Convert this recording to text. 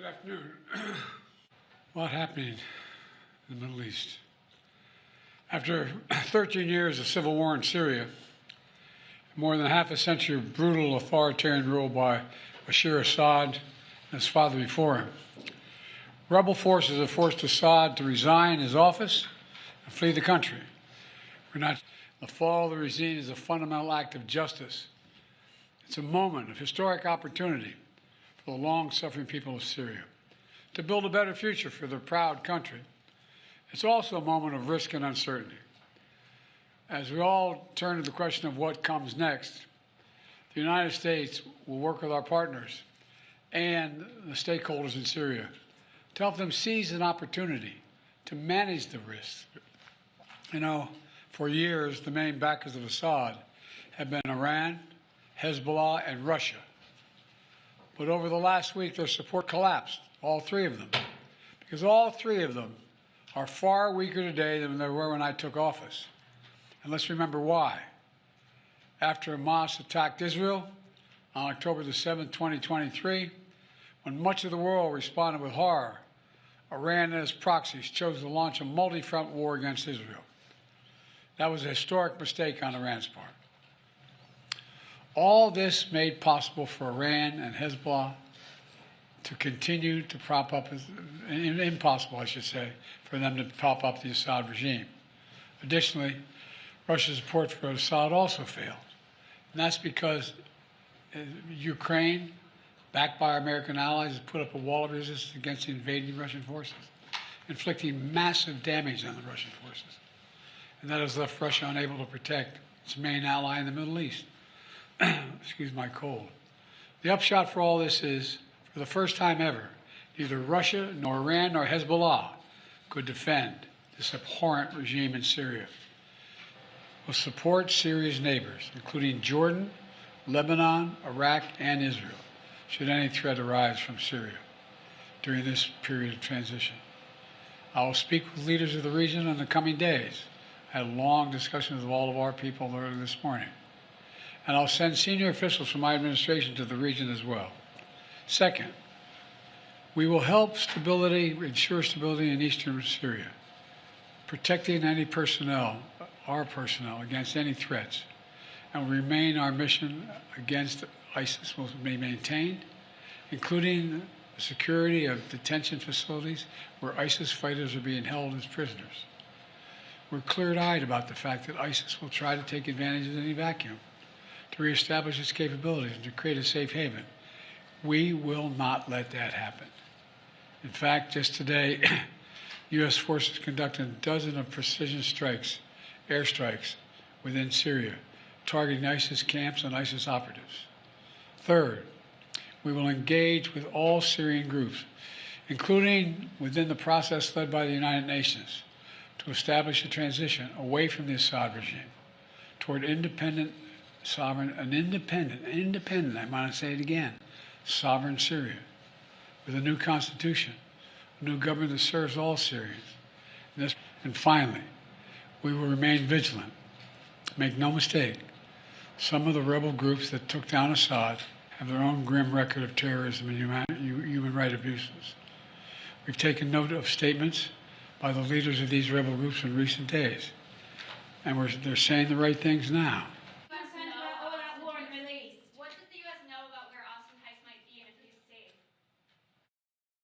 Good afternoon. A lot happening in the Middle East. After 13 years of civil war in Syria, more than half a century of brutal authoritarian rule by Bashar Assad and his father before him, rebel forces have forced Assad to resign his office and flee the country. The fall of the regime is a fundamental act of justice. It's a moment of historic opportunity for the long-suffering people of Syria to build a better future for their proud country. It's also a moment of risk and uncertainty. As we all turn to the question of what comes next, the United States will work with our partners and the stakeholders in Syria to help them seize an opportunity to manage the risks. You know, for years, the main backers of Assad have been Iran, Hezbollah, and Russia. But over the last week, their support collapsed, all three of them, because all three of them are far weaker today than they were when I took office. And let's remember why. After Hamas attacked Israel on October the 7th, 2023, when much of the world responded with horror, Iran and its proxies chose to launch a multi-front war against Israel. That was a historic mistake on Iran's part. All this made possible for Iran and Hezbollah to continue to prop up, impossible, I should say, for them to prop up the Assad regime. Additionally, Russia's support for Assad also failed. And that's because Ukraine, backed by our American allies, has put up a wall of resistance against the invading Russian forces, inflicting massive damage on the Russian forces. And that has left Russia unable to protect its main ally in the Middle East. Excuse my cold. The upshot for all this is, for the first time ever, neither Russia nor Iran nor Hezbollah could defend this abhorrent regime in Syria. We'll support Syria's neighbors, including Jordan, Lebanon, Iraq, and Israel, should any threat arise from Syria during this period of transition. I will speak with leaders of the region in the coming days. I had long discussions with all of our people earlier this morning. And I'll send senior officials from my administration to the region as well. Second, we will help ensure stability in eastern Syria, protecting any personnel, our personnel, against any threats, and will remain our mission against ISIS will be maintained, including the security of detention facilities where ISIS fighters are being held as prisoners. We're clear-eyed about the fact that ISIS will try to take advantage of any vacuum to reestablish its capabilities and to create a safe haven. We will not let that happen. In fact, just today, U.S. forces conducted a dozen of precision strikes, airstrikes, within Syria, targeting ISIS camps and ISIS operatives. Third, we will engage with all Syrian groups, including within the process led by the United Nations, to establish a transition away from the Assad regime toward independent, sovereign, independent, I want to say it again, sovereign Syria, with a new constitution, a new government that serves all Syrians. And finally, we will remain vigilant. Make no mistake, some of the rebel groups that took down Assad have their own grim record of terrorism and human rights abuses. We've taken note of statements by the leaders of these rebel groups in recent days, and they're saying the right things now.